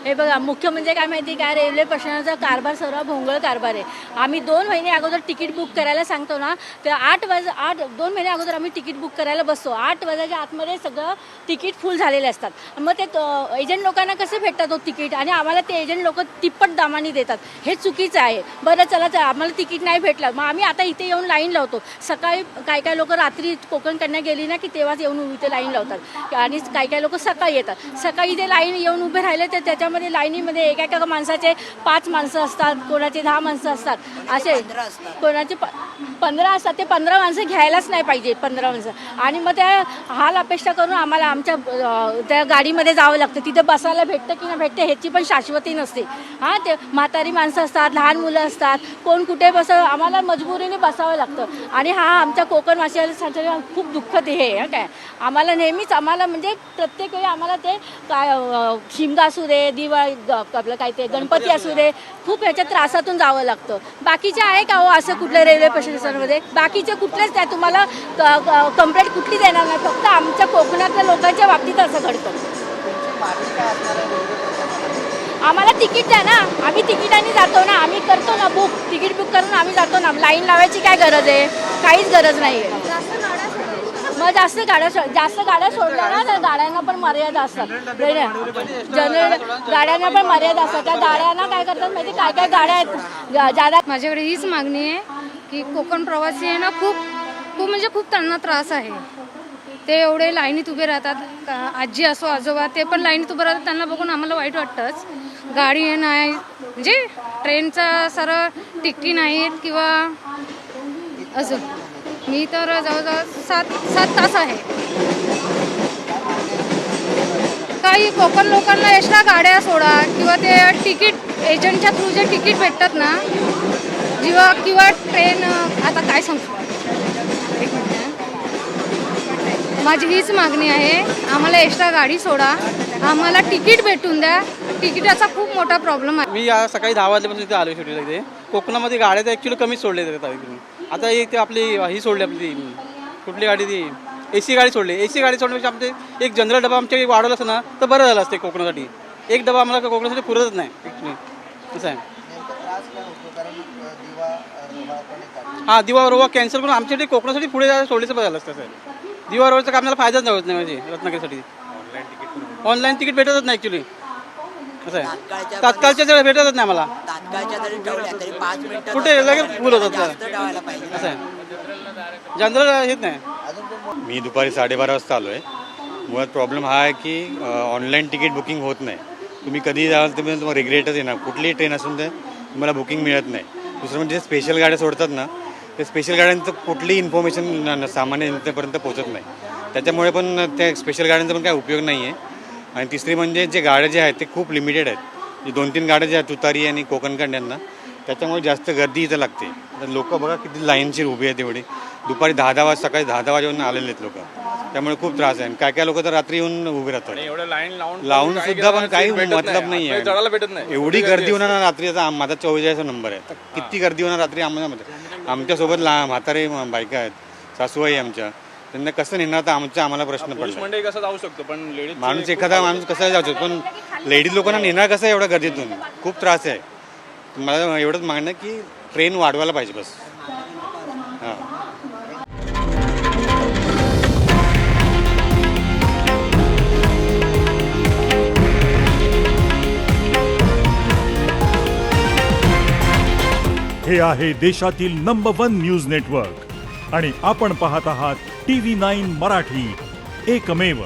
हे बघा, मुख्य म्हणजे काय माहिती काय, रेल्वे प्रशासनाचा कारभार सर्व भोंगळ कारभार आहे. आम्ही 2 महिने अगोदर तिकीट बुक करायला सांगतो ना, तर 2 महिने अगोदर आम्ही तिकीट बुक करायला बसतो. 8 वाजायच्या आतमध्ये सगळं तिकीट फुल झालेले असतात. मग ते एजंट लोकांना कसे भेटतात तो तिकीट, आणि आम्हाला ते एजंट लोक तिप्पट दामाने देतात. हे चुकीचं आहे. बरं चला आम्हाला तिकीट नाही भेटलं, मग आम्ही आता इथे येऊन लाईन लावतो. सकाळी काय लोक रात्री कोकण कन्या गेली ना की तेव्हाच येऊन इथे लाईन लावतात, आणि काय लोक सकाळी येतात. सकाळी इथे लाईन येऊन उभे राहिले तर त्याच्यामध्ये लाईनीमध्ये एका माणसाचे 5 माणसं असतात, कोणाचे 10 माणसं असतात, असे कोणाचे 15 असतात. ते 15 माणसं घ्यायलाच नाही पाहिजे, 15 माणसं. आणि मग त्या हाल अपेक्षा करून आम्हाला आमच्या त्या गाडीमध्ये जावं लागतं. तिथे बसायला भेटतं की नाही भेटते ह्याची पण शाश्वती नसते. हां, ते म्हातारी माणसं असतात, लहान मुलं असतात, कोण कुठे आम्हाला मजबुरीने बसावं लागतं. आणि हा आमच्या कोकणवासियांसाठी खूप दुःखद हे आहे. काय आम्हाला नेहमीच म्हणजे प्रत्येक वेळी आम्हाला ते काय शिमगा असू दे, दिवाळी आपलं काय ते गणपती असू दे, खूप ह्याच्या त्रासातून जावं लागतं. बाकीचे आहे का हो असं कुठल्या रेल्वे प्रशासनामध्ये? बाकीचे कुठलेच नाही. तुम्हाला कंप्लेंट कुठली देणार नाही, फक्त आमच्या कोकणातल्या लोकांच्या बाबतीत असं घडतं. आम्हाला तिकीट द्या ना, आम्ही तिकिटाने जातो ना, आम्ही करतो ना बुक, तिकीट बुक करून आम्ही जातो ना. लाईन लावायची काय गरज आहे? काहीच गरज नाही आहे. मग जास्त गाड्या सोडल्या ना तर गाड्यांना पण मर्यादा असतात. जनरल गाड्यांना पण मर्यादा असतात. त्या गाड्यांना काय करतात माहिती, काय गाड्या आहेत ज्यादा. माझ्याकडे हीच मागणी आहे की कोकण प्रवासी आहे ना, खूप त्यांना त्रास आहे. ते एवढे लाईनीत उभे राहतात, आजी असो आजोबा ते पण लाईनीत उभे राहतात. त्यांना बघून आम्हाला वाईट वाटतंच. गाडी नाही, म्हणजे ट्रेनचा सरळ तिकिटी नाहीत, किंवा अजून मी तर जवळजवळ 7 तास आहे. काही कोकण लोकांना एक्स्ट्रा गाड्या सोडा, किंवा ते तिकीट एजंटच्या थ्रू जे तिकीट भेटतात ना, किंवा ट्रेन, आता काय सांगतो, एक मिनिट. माझी हीच मागणी आहे, आम्हाला एक्स्ट्रा गाडी सोडा, आम्हाला तिकीट भेटून द्या. तिकिटाचा खूप मोठा प्रॉब्लेम आहे. मी सकाळी 10 वाजल्यापासून इथे आलो शेवटीला. इथे कोकणामध्ये गाड्या तर ॲक्च्युली कमीच सोडल्या जातात. आता एक ते आपली ही सोडली, आपली कुठली गाडी, ती AC गाडी सोडली. AC गाडी सोडण्यापेक्षा आमचे एक जनरल डबा आमच्या वाढवला असतं ना तर बरं झालं असते कोकणासाठी. एक डबा आम्हाला कोकणासाठी पुरतच नाही ॲक्च्युली, असं आहे. हां, दिवा रोवा कॅन्सल करून आमच्यासाठी कोकणासाठी पुढे जायला सोडलीचं बरं झालं असतं. सर दिवा रोवाचा काय आपल्याला फायदाच नव्हत नाही म्हणजे रत्नागिरीसाठी. ऑनलाईन तिकीट भेटतच नाही ॲक्च्युली, असं आहे. तात्काळच्या जर भेटतच नाही आम्हाला, कुठे लगेच फुल होतात, असं आहे. जनरल येत नाही. मी दुपारी 12:30 वाजता आलो आहे. मुळात प्रॉब्लेम हा आहे की ऑनलाईन तिकीट बुकिंग होत नाही. तुम्ही कधी जाल तर तुम्हाला रिग्रेटच येणार. कुठलीही ट्रेन असून ते तुम्हाला बुकिंग मिळत नाही. दुसरं म्हणजे स्पेशल गाड्या सोडतात ना, ते स्पेशल गाड्यांचं कुठलीही इन्फॉर्मेशन सामान्य जनतेपर्यंत पोहोचत नाही. त्याच्यामुळे पण त्या स्पेशल गाड्यांचा पण काय उपयोग नाही आहे. आणि तिसरी म्हणजे जे गाड्या जे आहेत ते खूप लिमिटेड आहेत. जे 2-3 गाड्या ज्या आहेत तुतारी आणि कोकण कन्यांना, त्याच्यामुळे जास्त गर्दी इथं लागते. तर लोक बघा किती लाईनची उभी आहेत एवढी. दुपारी 10-10 वाजता, सकाळी 10-10 वाजेपर्यंत आलेले आहेत लोक. त्यामुळे खूप त्रास आहे. काय लोक तर रात्री येऊन उभे राहतात. लावून सुद्धा पण काही मतलब नाही आहे. एवढी गर्दी होणार ना रात्री. आता माझा 44 नंबर आहे. किती गर्दी होणार रात्री. आमच्यासोबत म्हातारे बायका आहेत, सासूबाई आमच्या, त्यांना कसं नेणार तर आम्हाला प्रश्न पडला. कसं जाऊ शकतो पण एखादा माणूस कसा जाऊ शकतो, पण लेडीज लोकांना नेणार कसं एवढ्या गर्दीतून. खूप त्रास आहे. मला एवढंच मागणं की ट्रेन वाढवायला पाहिजे बस. हां. हे आहे देशातील नंबर 1 न्यूज नेटवर्क आणि आपण पाहत आहात TV9 मराठी, एकमेव.